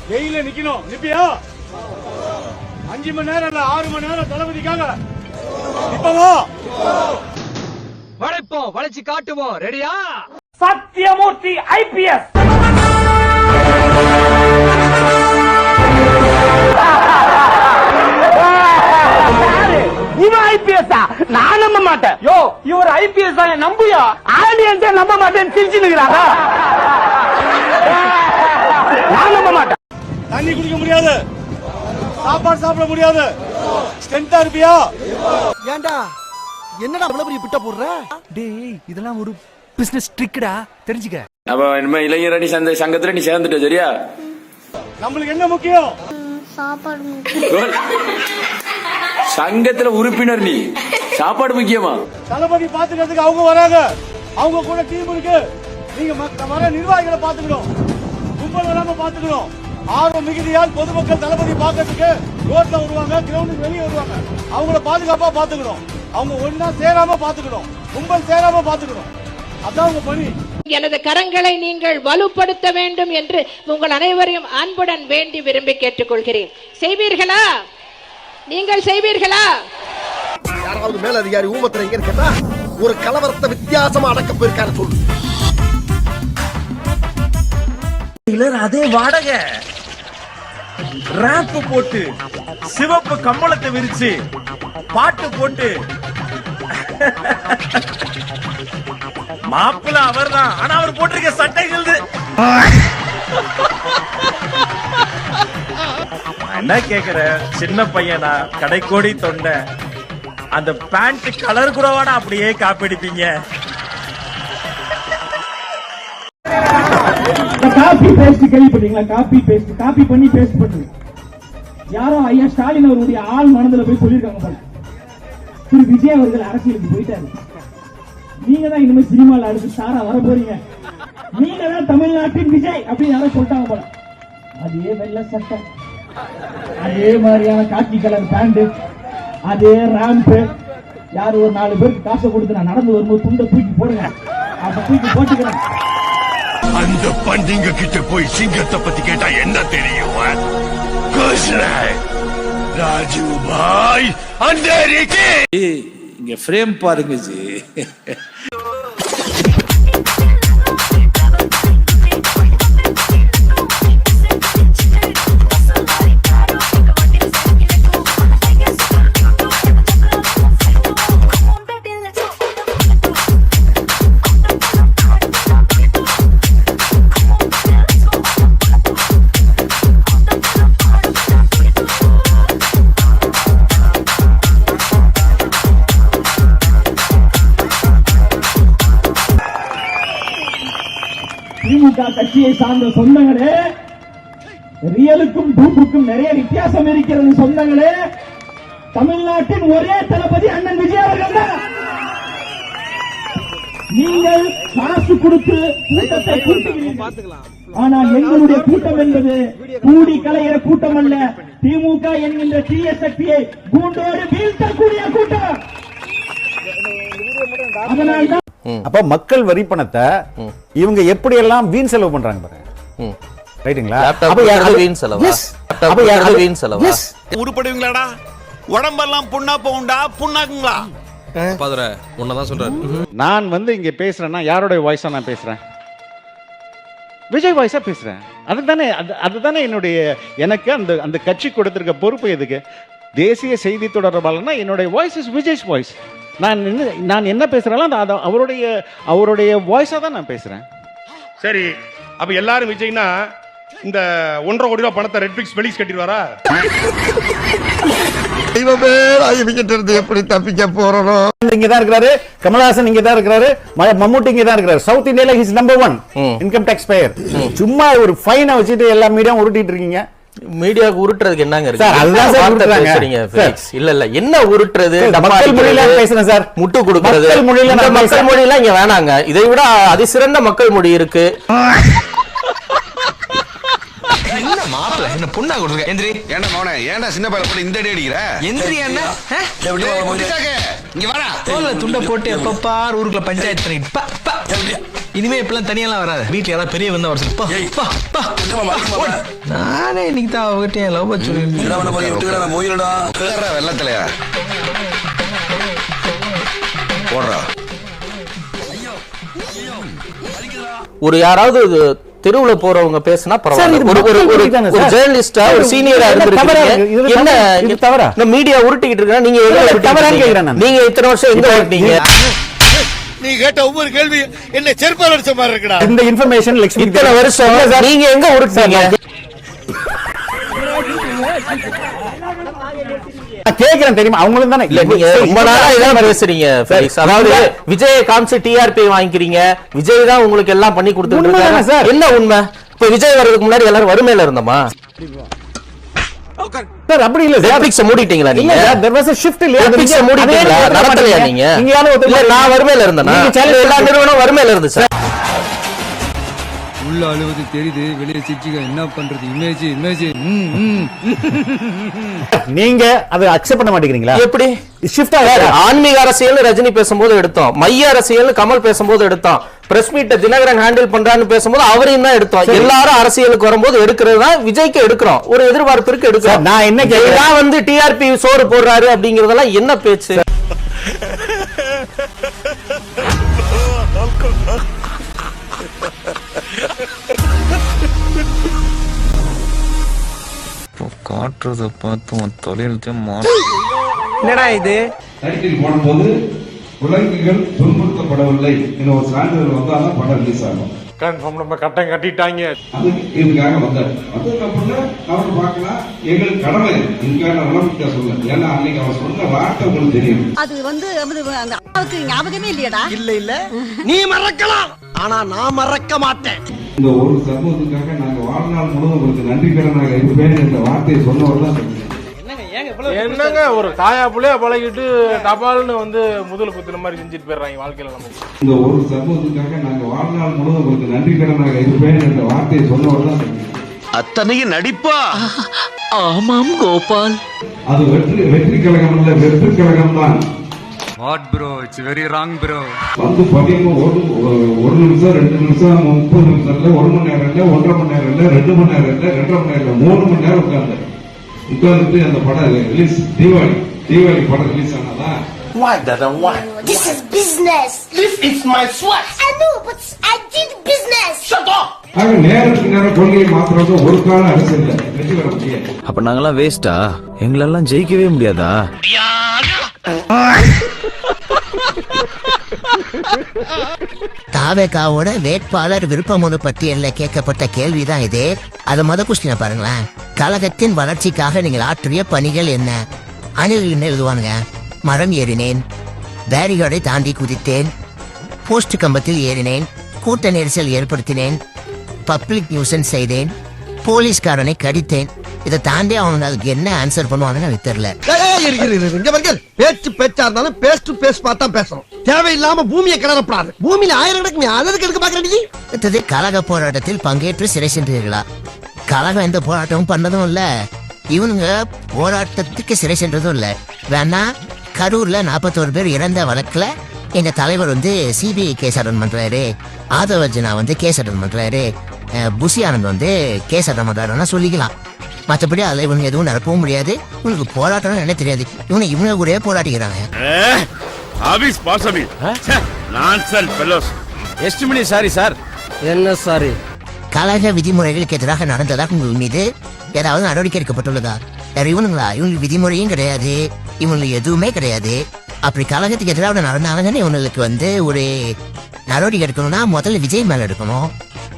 வெயில நிக்கணும். நிப்பியா? 5 மணி நேரம் இல்ல 6 மணி நேரம் தளபதிக்காக நிப்பவா? வளைப்போம், வளைச்சு காட்டுவோம். ரெடியா? சத்யமூர்த்தி ஐபிஎஸ் இவன் ஐபிஎஸ் நான் நம்ப மாட்டேன். யோ இவர் ஐபிஎஸ் தான் நம்பியா? ஆடியன்ஸே நம்ப மாட்டேன்னு சிரிச்சுக்கிறாங்க. நான் நம்ப மாட்டேன். தண்ணி குடிக்க முடியாது, சாப்பாடு சாப்பிட முடியாது. ஸ்ட்ரென்த்தா இருப்பியா? ஏண்டா என்னடா அவ்வளவு பெரிய பிட்ட போடுற? டேய் இதெல்லாம் ஒரு பிசினஸ் ட்ரிக்டா, தெரிஞ்சுக்க. அப்ப இனிமே இளைஞரணி சங்கத்துல நீ சேர்ந்துட்ட, சரியா? நம்மளுக்கு என்ன முக்கியம்? சாப்பாடு முக்கியம். சங்கத்துல உறுப்பினர் நீ, சாப்பாடு முக்கியமா? தளபதி பாத்துக்கிறதுக்கு அவங்க வராங்க, அவங்க கூட டீம் இருக்கு. நீங்க வர நிர்வாகிகளை பாத்துக்கணும், கும்பல் வராம பாத்துக்கணும். ஆர்வம் மிகுதியால் பொதுமக்கள் தளபதி பாக்கிறதுக்கு ரோட்ல வருவாங்க, கிரவுண்டுக்கு வெளியே வருவாங்க. அவங்கள பாதுகாப்பா பாத்துக்கணும். அவங்க ஒன்னா சேராம பாத்துக்கணும், கும்பல் சேராம பாத்துக்கணும். அதான் உங்க பணி. எனது கரங்களை நீங்கள் வலுப்படுத்த வேண்டும் என்று உங்கள் அனைவரையும் அன்புடன் வேண்டி விரும்பி கேட்டுக்கொள்கிறேன். செய்வீர்களா? நீங்கள் செய்வீர்களா? யாராவது மேல அதிகாரி ஊமத்துல எங்க இருக்கா? ஒரு கலவரத்தை வித்தியாசமா அடக்க போயிருக்காரு சொல்லு. அதே வாடகை ராப் போட்டு சிவப்பு கம்பளத்தை விரிச்சு பாட்டு போட்டு மாப்பிள்ள அவர்தான், ஆனா அவர் போட்டிருக்க சட்டைகள் என்ன கேக்குற? சின்ன பையனா, கடைக்கோடி தொண்டை, அந்த பேண்ட் கலர் கூடவாட அப்படியே காப்பிடிப்பீங்க. காப்பி பேஸ்ட் கேள்விப்பட்டீங்களா? காப்பி பேஸ்ட், காப்பி பண்ணி பேஸ்ட் பண்ணுங்க. யாரோ ஐயா ஸ்டாலின் அவருடைய ஆள் மனதுல போய் சொல்லியிருக்காங்க போல, திரு விஜய் அவர்கள் அரசியலுக்கு போயிட்டாரு, நீங்க தான் இனிமே சினிமால அடுத்து ஸ்டாரா வர போறீங்க, நீங்க தான் தமிழ்நாட்டின் விஜய் அப்படின்னு யாரோ சொல்லிட்டாங்க போல. அதே வெள்ள சட்டை, அதே மாதிரியான காக்கி கலர் பேண்ட், அதே ராம்ப், யாரு ஒரு 4 பேருக்கு காசை கொடுத்து நான் நடந்து வரும்போது துண்டை தூக்கி போடுங்க, அப்ப தூக்கி போட்டுக்கிறேன். அந்த பண்டிங்க கிட்ட போய் சிங்கத்தை பத்தி கேட்டா என்ன தெரியும்? ராஜு பாய் அந்தரிக்கு இங்க ஃப்ரேம் பாருங்க ஜி. திமுக கட்சியை சார்ந்த சொந்தங்களே, ரியலுக்கும் டூப்புக்கும் நிறைய வித்தியாசம் இருக்கிறது. சொந்தங்களே, தமிழ்நாட்டின் ஒரே தளபதி அண்ணன் விஜய் அவர்கள் தான். நீங்கள் காசு கொடுத்து கூட்டத்தை கூட்டுகிறீர்கள், ஆனால் எங்களுடைய கூட்டம் என்பது கூடி கலைகிற கூட்டம் அல்ல. திமுக என்கின்ற தீய சக்தியை கூண்டோடு வீழ்த்தக்கூடிய கூட்டம். அதனால்தான் அப்ப மக்கள் வரி பணத்தை இவங்க எப்படி எல்லாம் வீண் செலவு பண்றாங்க பாருங்க. ரைட்டுங்களா? வீண் செலவா? வீண் செலவா? உருப்படுவீங்களாடா? உடம்பெல்லாம் புண்ணா போகுண்டா, புண்ணாக்குங்களா? பாதர உன்னதான் சொல்றாரு. நான் இங்க பேசுறேன்னா யாரோட வாய்ஸா நான் பேசுறேன்? விஜய் வாய்ஸா பேசுறேன். அதுதானே என்னுடைய, எனக்கு அந்த கட்சி கொடுத்திருக்க பொறுப்பு. எதுக்கு? தேசிய செய்தி தொடர்பாளர்னா என்னுடைய வாய்ஸ் இஸ் விஜய்ஸ் வாய்ஸ். நான் என்ன பேசுறேன் அவருடைய வாய்ஸா தான் நான் பேசுறேன். சரி, அப்ப எல்லாரும் விஜய்னா இந்த 1.5 கோடி ரூபாய் பணத்தை ரெட்பிக்ஸ் வெளிஸ் கட்டிடுவாரா? எப்படி தப்பிக்க போறோம்? இங்கதான் இருக்கிறாரு கமலஹாசன், இங்கதான் இருக்கிறாரு மம்முட்டி, இங்கதான் இருக்கிறாரு. சவுத் இந்தியால his number 1 income tax payer. சும்மா ஒரு ஃபைனை வச்சுட்டு எல்லா மீடியாவும் உருட்டிட்டு இருக்கீங்க. மீடியாவுக்கு உருட்டுறதுக்கு என்னங்க இருக்கு? இல்ல என்ன உருட்டுறது? மக்கள் மொழியில பேசுறேன் சார். முட்டு கொடுக்கிறது மக்கள் மொழியெல்லாம் இங்க வேணாங்க. இதை விட அதிசிறந்த மக்கள் மொழி இருக்கு. என்ன மாப்பிள்ள என்ன புண்ணா கொடுங்க? எந்திரி. ஏன்டா மவனே, ஏன்டா சின்ன பையல போட்டு இந்த அடி அடிக்கிற? எந்திரி என்ன? இங்க வாடா. தோல்ல துண்ட போட்டு எப்ப பார் ஊருக்குள்ள பஞ்சாயத்து பண்ணிட்டு இனிமே இப்பெல்லாம் தனியெல்லாம் வராது. வீட்டுல யாராவது பெரிய வந்தா வர சொல்லு. நானே இன்னைக்கு தான் அவகிட்ட லவ் வெள்ளத்திலையா போடுறா. ஒரு யாராவது தெருவுல போறவங்க பேசினா பரவாயில்ல. ஒரு ஜெர்னலிஸ்டா ஒரு சீனியரா இருந்திருக்கீங்க, என்ன இது தவறா? இந்த மீடியா உருட்டிக்கிட்டு இருக்கா, நீங்க தவறான்னு கேக்குறேன். நீங்க இத்தனை வருஷம் எங்க உருட்டீங்க? நீ கேட்ட ஒவ்வொரு கேள்வி என்ன செருப்பால் அடிச்ச மாதிரி இருக்குடா. இந்த இன்ஃபர்மேஷன் இத்தனை வருஷம் நீங்க எங்க உருட்டீங்க? கேக்குறேன் தெரியுமா? அவங்களும் தானே இல்ல, நீங்க ரொம்ப நாளா இதான் பேசுறீங்க. அதாவது விஜய் காமிச்சு டிஆர்பி வாங்கிக்கிறீங்க, விஜய் தான் உங்களுக்கு எல்லாம் பண்ணி கொடுத்துட்டு இருக்காரு. என்ன உண்மை? இப்ப விஜய் வர்றதுக்கு முன்னாடி எல்லாரும் வறுமையில இருந்தோமா? சார் அப்படி இல்ல. நெட்ஃபிளிக்ஸ் மூடிட்டீங்களா நீங்க? there was a shift இல்ல. நெட்ஃபிளிக்ஸ் மூடிட்டீங்களா? நடத்தலையா நீங்க? நீங்க யாரோ இல்ல, நான் வறுமையில இருந்தேனா? எல்லா நிறுவனம் வறுமையில இருந்துச்சு. உள்ள அழுவது தெரியுது, வெளியே சிரிச்சுக்க என்ன பண்றது? இமேஜ் நீங்க அதை அக்செப்ட் பண்ண மாட்டேங்கிறீங்களா? எப்படி ஷிஃப்ட் ஆகாது? ஆன்மீக அரசியல் ரஜினி பேசும்போது எடுத்தோம், மைய அரசியல் கமல் பேசும்போது எடுத்தோம், பிரஸ் மீட் தினகரன் ஹேண்டில் பண்றான்னு பேசும்போது அவரையும் தான் எடுத்தோம். எல்லாரும் அரசியலுக்கு வரும்போது எடுக்கிறது தான் விஜய்க்கு எடுக்கிறோம். ஒரு எதிர்பார்ப்பிற்கு எடுக்கிறோம். நான் என்ன கேக்குறேன், வந்து டிஆர்பி சோறு போடுறாரு அப்படிங்கறதெல்லாம் என்ன பேச்சு? காட்டுறத பார்த்து தொழில்த்தையும் என்னடா இது? டைட்டில் போடும்போது விலங்குகள் துன்புறுத்தப்படவில்லை என்ற ஒரு சான்றிதழ் வந்தாதான் படம் ரிலீஸ் ஆகும். கன்ஃபார்ம் நம்ம கட்டம் கட்டிட்டாங்க. அது இதுக்காக வந்தார். அதுக்கப்புறம் அவர் பார்க்கலாம், எங்களுக்கு கடமை இதுக்கான விளம்பிக்க சொல்ல. ஏன்னா அன்னைக்கு அவர் சொன்ன வார்த்தை உங்களுக்கு தெரியும். அது வந்து அந்த அப்பாவுக்கு ஞாபகமே இல்லையடா. இல்ல நீ மறக்கலாம், ஆனா நான் மறக்க மாட்டேன். இந்த ஒரு சமூகத்துக்காக நாங்க வாழ்நாள் முழுவதும் உங்களுக்கு நன்றி கடனாக இருப்பேன் என்ற வார்த்தையை சொன்னவர் தான் சொன்னீங்க. என்னங்க ஒரு தாயா புள்ளைய பழகிட்டு தபால்னு வந்து முதல் குத்துற மாதிரி செஞ்சுட்டு போயிடுறாங்க வாழ்க்கையில. நமக்கு இந்த ஒரு சமூகத்துக்காக நாங்க வாழ்நாள் முழுவதும் உங்களுக்கு நன்றி கடனாக இருப்பேன் என்ற வார்த்தையை சொன்னவர் தான் சொன்னீங்க. அத்தனையும் நடிப்பா. ஆமாம் கோபால். அது வெற்றி கழகம் இல்ல, வெற்றி கழகம் தான். What bro, it's very wrong bro. வந்து பதியமும் ஒரு நிமிஷம் 2 நிமிஷம் 30 நிமிஷம் இல்ல, 1 மணி நேரம் இல்ல, 1.5 மணி நேரம் இல்ல, 2 மணி நேரம் இல்ல, 2.5 மணி நேரம், 3 மணி நேரம் உட்கார்ந்துட்டு அந்த படம் ரிலீஸ், தீபாவளி படம் release ஆனதா? Why Dada, why? This is business. This is my sweat. I know, but I did business. Shut up. ஆக நேரத்துக்கு நேரம் கொள்கையை மாத்திரம் ஒரு காலம் அரசு இல்ல, வெற்றி பெற முடியாது. அப்ப நாங்கெல்லாம் வேஸ்டா? எங்களெல்லாம் ஜெயிக்கவே முடியாதா? தாவேகாவோட வேட்பாளர் விருப்பமனு பட்டியல்ல கேட்கப்பட்ட கேள்விதான் இது. அது கொஸ்டினை பாருங்களேன். கழகத்தின் வளர்ச்சிக்காக நீங்கள் ஆற்றிய பணிகள் என்ன? அணில் எழுதுவானுங்க. மரம் ஏறினேன், பேரிகார்டை தாண்டி குதித்தேன், போஸ்ட் கம்பத்தில் ஏறினேன், கூட்ட நெரிசல் ஏற்படுத்தினேன், பப்ளிக் நியூசன்ஸ் செய்தேன், போலீஸ்காரனை கடித்தேன். இதை தாண்டி அவனுக்கு அதுக்கு என்ன ஆன்சர் பண்ணுவாங்கன்னு எனக்கு தெரியல. பேச்சு பேச்சா இருந்தாலும் பேஸ் டு பேஸ் பார்த்தா பேசணும். தேவையில்லாம பூமியை கிளறப்படாது. பூமியில 1000 நடக்குமே, அதற்கு எடுக்க பாக்குறீங்க. கழக போராட்டத்தில் பங்கேற்று சிறை சென்றீர்களா? கழகம் எந்த போராட்டமும் பண்ணதும் இல்ல, இவனுங்க போராட்டத்துக்கு சிறை சென்றதும் இல்ல. வேணா கரூர்ல 41 பேர் இறந்த வழக்குல எங்க தலைவர் வந்து சிபிஐ கேஸ் அட்டன் பண்றாரு, ஆதவர்ஜனா வந்து கேஸ் அட்டன் பண்றாரு, புசி ஆனந்த் வந்து கேஸ் அட்டன் பண்றாருன்னா சொல்லிக்கலாம். மற்றபடி அதுல இவனுக்கு எதுவும் நடக்கவும் முடியாது. இவனுக்கு போராட்டம் என்ன தெரியாது. இவங்க கூட போராட்டிக்கிறாங்க. Sorry sir. என்ன சாரி? கழக விதிமுறைகளுக்கு எதிராக நடந்ததாக உங்கள் மீது ஏதாவது நடவடிக்கை எடுக்கப்பட்டுள்ளதா? இவனுங்களா? இவங்களுக்கு விதிமுறையும் கிடையாது, இவங்களுக்கு எதுவுமே கிடையாது. அப்படி கழகத்துக்கு எதிராக நடந்தாங்கன்னு இவங்களுக்கு வந்து ஒரு நடவடிக்கை எடுக்கணும்னா முதல்ல விஜய் மேல எடுக்கணும்,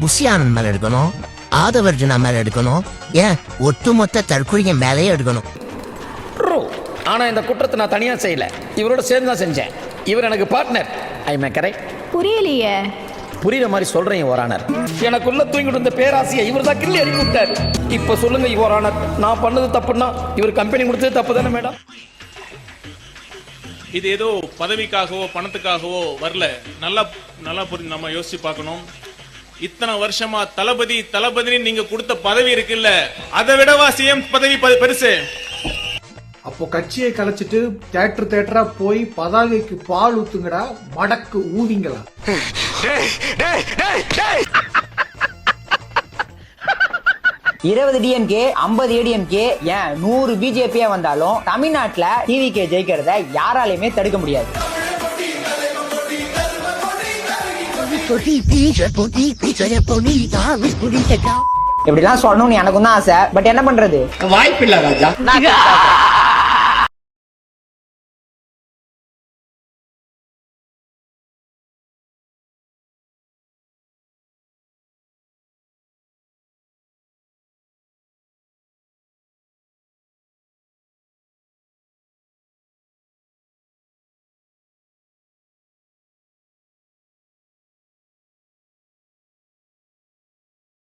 புஷி ஆனந்த் மேல எடுக்கணும், ஆதவர்ஜுனா மேல எடுக்கணும், ஏன் ஒட்டுமொத்த தற்கொலைங்க மேலேயே எடுக்கணும். ஆனா இந்த குற்றத்தை நான் தனியா செய்யல, இவரோட சேர்ந்து தான் செஞ்சேன். இவர் எனக்கு பார்ட்னர். ஐ மே கரெக்ட்? புரியலையே. புரியுற மாதிரி சொல்றேன் யுவர் ஆனர். எனக்குள்ள தூங்கிட்டு இருந்த பேராசையை இவர் தான் கிள்ளி அடிக்க விட்டார். இப்ப சொல்லுங்க யுவர் ஆனர், நான் பண்ணது தப்புன்னா இவர் கம்பெனி கொடுத்தது தப்பு தானே மேடம்? இது ஏதோ பதவிக்காகவோ பணத்துக்காகவோ வரல. நல்லா புரிஞ்சு நம்ம யோசிச்சு பார்க்கணும். இத்தனை வருஷமா தளபதி நீங்க கொடுத்த பதவி இருக்குல்ல, அதை விடவா சிஎம் பதவி பெருசு? அப்போ கட்சியை கலைச்சிட்டு தேட்டரா போய் பதாகைக்கு பால் ஊத்துங்கடா, மடக்கு ஊதிங்களா. 20 DMK 50 ADMK ஏன் 100 BJP வந்தாலும் தமிழ்நாட்டுல டிவிகே ஜெயிக்கிறத யாராலையுமே தடுக்க முடியாது. இப்படிலாம் சொல்லணும்னு எனக்கும் தான் ஆசை, பட் என்ன பண்றது, வாய்ப்பு இல்ல ராஜா.